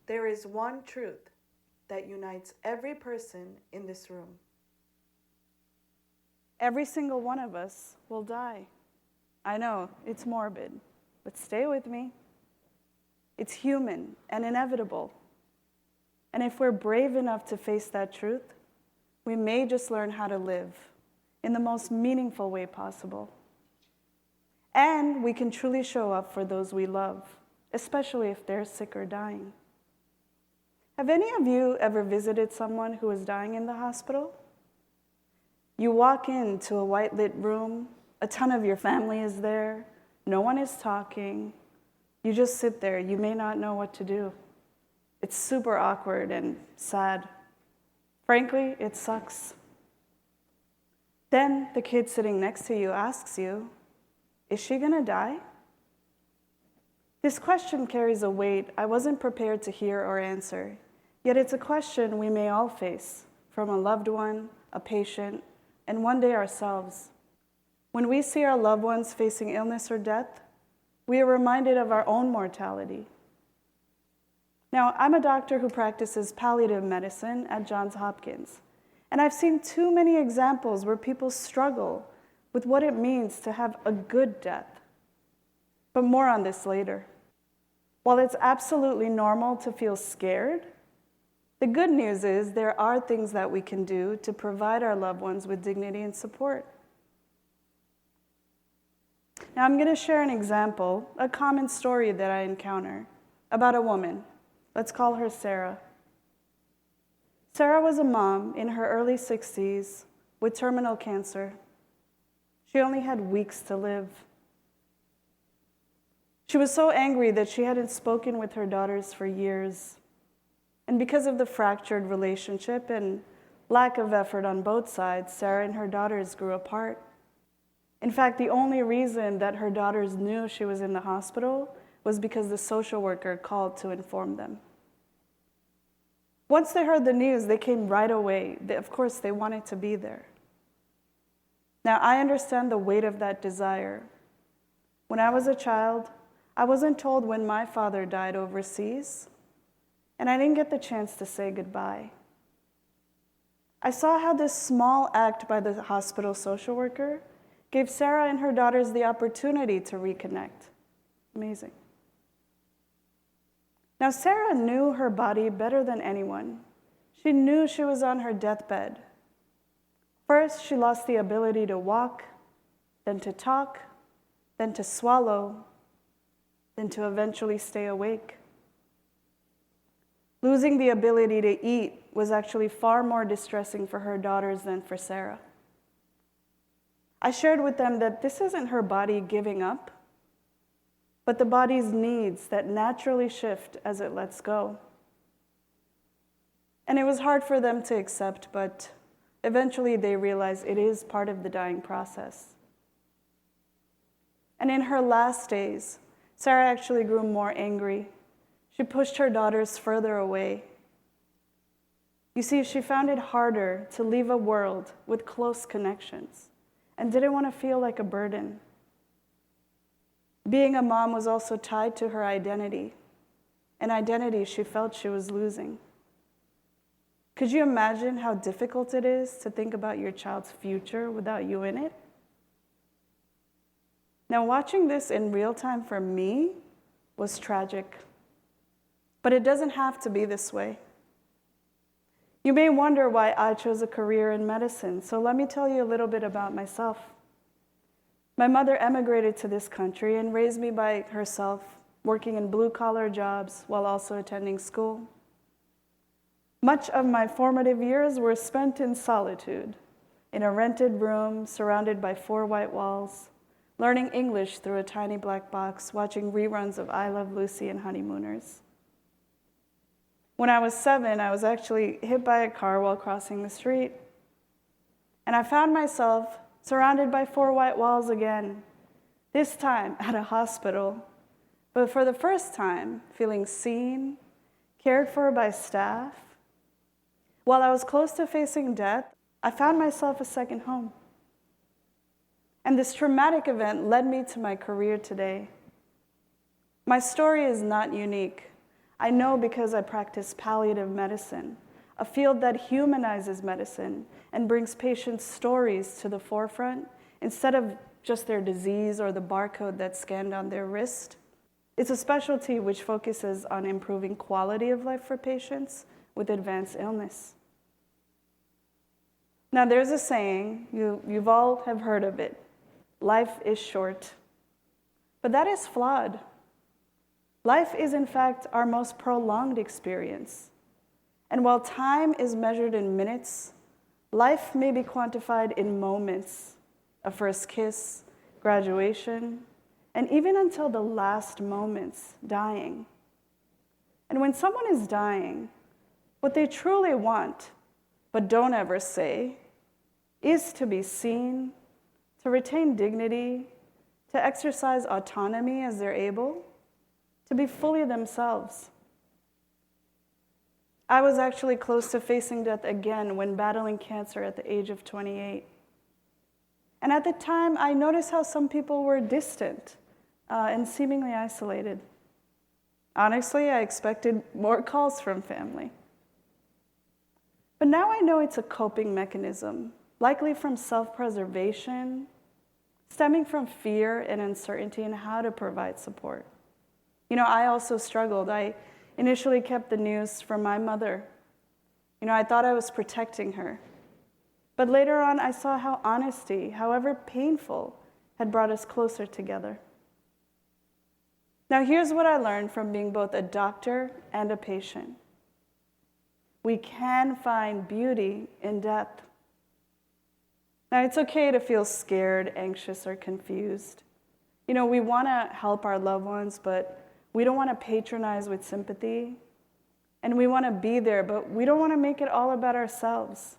There is one truth that unites every person in this room. Every single one of us will die. I know, it's morbid, but stay with me. It's human and inevitable. And if we're brave enough to face that truth, we may just learn how to live in the most meaningful way possible. And we can truly show up for those we love, especially if they're sick or dying. Have any of you ever visited someone who is dying in the hospital? You walk into a white-lit room, a ton of your family is there, no one is talking, you just sit there, you may not know what to do. It's super awkward and sad. Frankly, it sucks. Then the kid sitting next to you asks you, is she gonna die? This question carries a weight I wasn't prepared to hear or answer, yet it's a question we may all face from a loved one, a patient, and one day ourselves. When we see our loved ones facing illness or death, we are reminded of our own mortality. Now, I'm a doctor who practices palliative medicine at Johns Hopkins, and I've seen too many examples where people struggle with what it means to have a good death. But more on this later. While it's absolutely normal to feel scared, the good news is there are things that we can do to provide our loved ones with dignity and support. Now, I'm going to share an example, a common story that I encounter about a woman. Let's call her Sarah. Sarah was a mom in her early 60s with terminal cancer. She only had weeks to live. She was so angry that she hadn't spoken with her daughters for years. And because of the fractured relationship and lack of effort on both sides, Sarah and her daughters grew apart. In fact, the only reason that her daughters knew she was in the hospital was because the social worker called to inform them. Once they heard the news, they came right away. Of course, they wanted to be there. Now, I understand the weight of that desire. When I was a child, I wasn't told when my father died overseas, and I didn't get the chance to say goodbye. I saw how this small act by the hospital social worker gave Sarah and her daughters the opportunity to reconnect. Amazing. Now, Sarah knew her body better than anyone. She knew she was on her deathbed. First, she lost the ability to walk, then to talk, then to swallow, then to eventually stay awake. Losing the ability to eat was actually far more distressing for her daughters than for Sarah. I shared with them that this isn't her body giving up, but the body's needs that naturally shift as it lets go. And it was hard for them to accept, but eventually they realized it is part of the dying process. And in her last days, Sarah actually grew more angry. She pushed her daughters further away. You see, she found it harder to leave a world with close connections and didn't want to feel like a burden. Being a mom was also tied to her identity, an identity she felt she was losing. Could you imagine how difficult it is to think about your child's future without you in it? Now, watching this in real time for me was tragic, but it doesn't have to be this way. You may wonder why I chose a career in medicine, so let me tell you a little bit about myself. My mother emigrated to this country and raised me by herself, working in blue-collar jobs while also attending school. Much of my formative years were spent in solitude, in a rented room surrounded by 4 white walls, learning English through a tiny black box, watching reruns of I Love Lucy and Honeymooners. When I was 7, I was actually hit by a car while crossing the street, and I found myself surrounded by 4 white walls again, this time at a hospital, but for the first time, feeling seen, cared for by staff. While I was close to facing death, I found myself a second home. And this traumatic event led me to my career today. My story is not unique. I know because I practice palliative medicine, a field that humanizes medicine and brings patients' stories to the forefront instead of just their disease or the barcode that's scanned on their wrist. It's a specialty which focuses on improving quality of life for patients with advanced illness. Now, there's a saying, you've all have heard of it, life is short. But that is flawed. Life is, in fact, our most prolonged experience. And while time is measured in minutes, life may be quantified in moments, a first kiss, graduation, and even until the last moments, dying. And when someone is dying, what they truly want, but don't ever say, is to be seen, to retain dignity, to exercise autonomy as they're able, to be fully themselves. I was actually close to facing death again when battling cancer at the age of 28. And at the time, I noticed how some people were distant and seemingly isolated. Honestly, I expected more calls from family. But now I know it's a coping mechanism, likely from self-preservation, stemming from fear and uncertainty in how to provide support. I also struggled. I initially kept the news from my mother. I thought I was protecting her. But later on, I saw how honesty, however painful, had brought us closer together. Now, here's what I learned from being both a doctor and a patient. We can find beauty in death. Now, it's okay to feel scared, anxious, or confused. We want to help our loved ones, but we don't want to patronize with sympathy. And we want to be there, but we don't want to make it all about ourselves.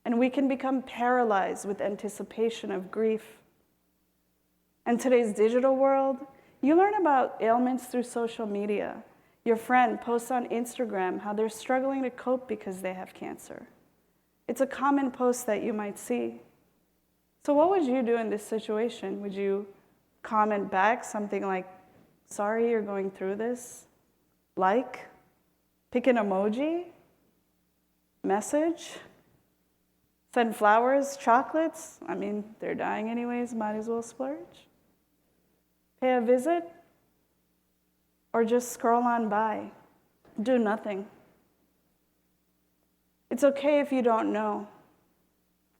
And we can become paralyzed with anticipation of grief. In today's digital world, you learn about ailments through social media. Your friend posts on Instagram how they're struggling to cope because they have cancer. It's a common post that you might see. So what would you do in this situation? Would you comment back something like, sorry you're going through this? Pick an emoji? Message? Send flowers, chocolates? They're dying anyways, might as well splurge. Pay a visit? Or just scroll on by? Do nothing. It's okay if you don't know.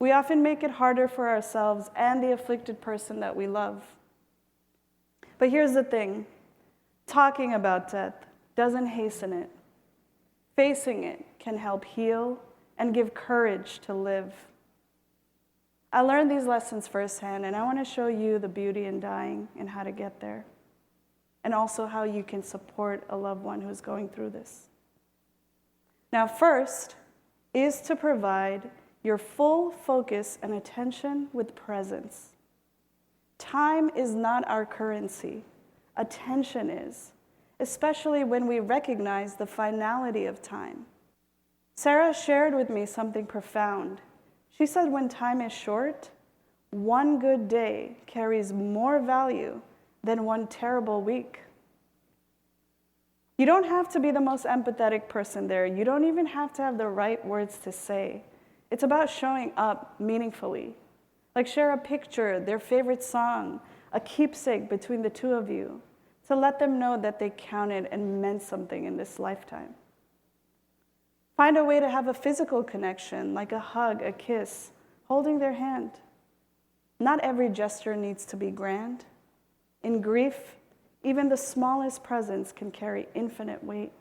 We often make it harder for ourselves and the afflicted person that we love. But here's the thing. Talking about death doesn't hasten it. Facing it can help heal and give courage to live. I learned these lessons firsthand, and I want to show you the beauty in dying and how to get there, and also how you can support a loved one who's going through this. Now, first is to provide your full focus and attention with presence. Time is not our currency. Attention is, especially when we recognize the finality of time. Sarah shared with me something profound. She said when time is short, one good day carries more value than one terrible week. You don't have to be the most empathetic person there. You don't even have to have the right words to say. It's about showing up meaningfully. Share a picture, their favorite song, a keepsake between the two of you, to let them know that they counted and meant something in this lifetime. Find a way to have a physical connection, like a hug, a kiss, holding their hand. Not every gesture needs to be grand. In grief, even the smallest presence can carry infinite weight.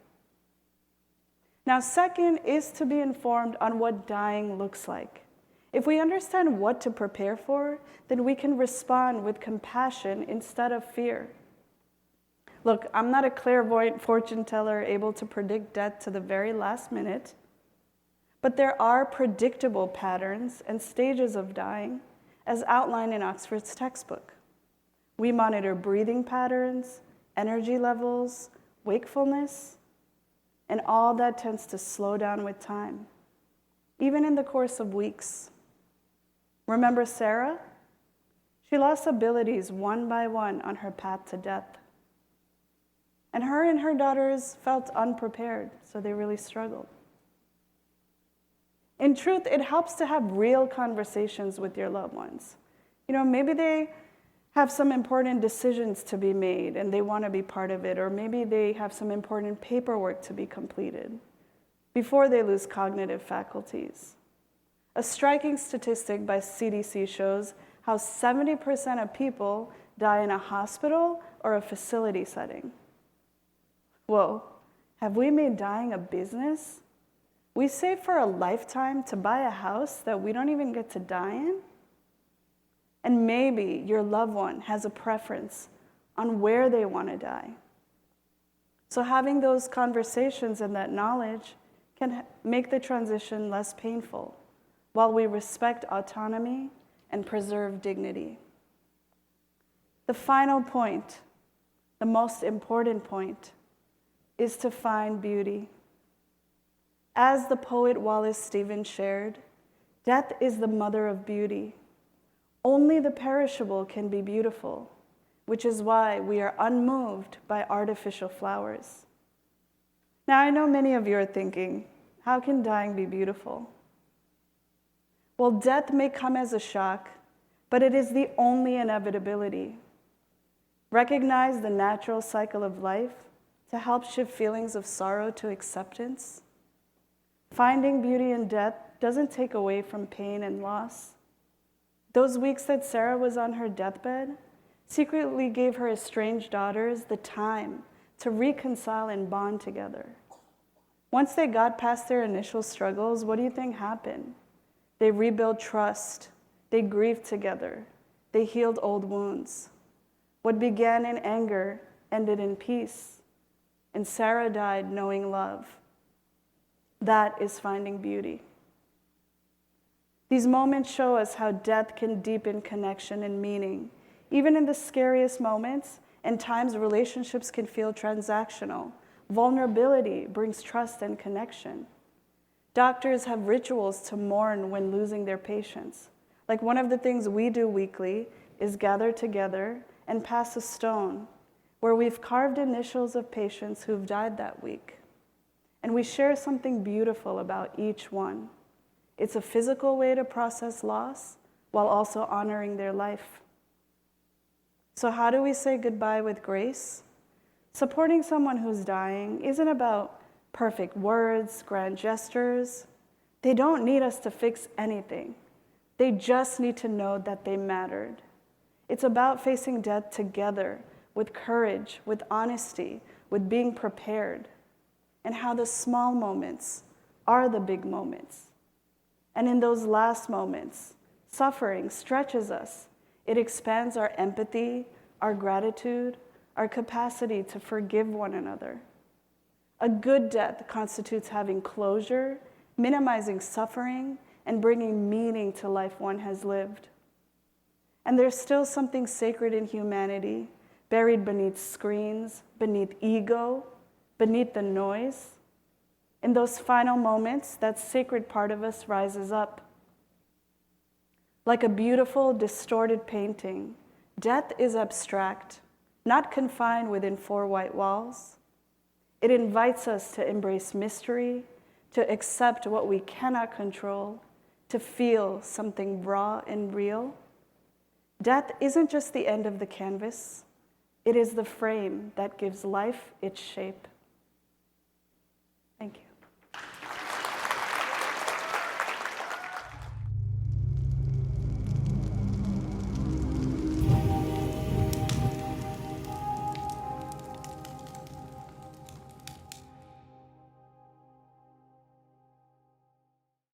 Now, second is to be informed on what dying looks like. If we understand what to prepare for, then we can respond with compassion instead of fear. Look, I'm not a clairvoyant fortune teller able to predict death to the very last minute, but there are predictable patterns and stages of dying as outlined in Oxford's textbook. We monitor breathing patterns, energy levels, wakefulness, and all that tends to slow down with time, even in the course of weeks. Remember Sarah? She lost abilities one by one on her path to death. And her daughters felt unprepared, so they really struggled. In truth, it helps to have real conversations with your loved ones. Maybe they have some important decisions to be made and they want to be part of it, or maybe they have some important paperwork to be completed before they lose cognitive faculties. A striking statistic by CDC shows how 70% of people die in a hospital or a facility setting. Whoa, have we made dying a business? We save for a lifetime to buy a house that we don't even get to die in? And maybe your loved one has a preference on where they want to die. So having those conversations and that knowledge can make the transition less painful while we respect autonomy and preserve dignity. The final point, the most important point, is to find beauty. As the poet Wallace Stevens shared, death is the mother of beauty. Only the perishable can be beautiful, which is why we are unmoved by artificial flowers. Now, I know many of you are thinking, how can dying be beautiful? Well, death may come as a shock, but it is the only inevitability. Recognize the natural cycle of life to help shift feelings of sorrow to acceptance. Finding beauty in death doesn't take away from pain and loss. Those weeks that Sarah was on her deathbed secretly gave her estranged daughters the time to reconcile and bond together. Once they got past their initial struggles, what do you think happened? They rebuilt trust. They grieved together. They healed old wounds. What began in anger ended in peace. And Sarah died knowing love. That is finding beauty. These moments show us how death can deepen connection and meaning. Even in the scariest moments and times, relationships can feel transactional. Vulnerability brings trust and connection. Doctors have rituals to mourn when losing their patients. Like one of the things we do weekly is gather together and pass a stone where we've carved initials of patients who've died that week. And we share something beautiful about each one. It's a physical way to process loss while also honoring their life. So how do we say goodbye with grace? Supporting someone who's dying isn't about perfect words, grand gestures. They don't need us to fix anything. They just need to know that they mattered. It's about facing death together with courage, with honesty, with being prepared, and how the small moments are the big moments. And in those last moments, suffering stretches us. It expands our empathy, our gratitude, our capacity to forgive one another. A good death constitutes having closure, minimizing suffering, and bringing meaning to life one has lived. And there's still something sacred in humanity, buried beneath screens, beneath ego, beneath the noise. In those final moments, that sacred part of us rises up. Like a beautiful, distorted painting, death is abstract, not confined within four white walls. It invites us to embrace mystery, to accept what we cannot control, to feel something raw and real. Death isn't just the end of the canvas. It is the frame that gives life its shape. Thank you.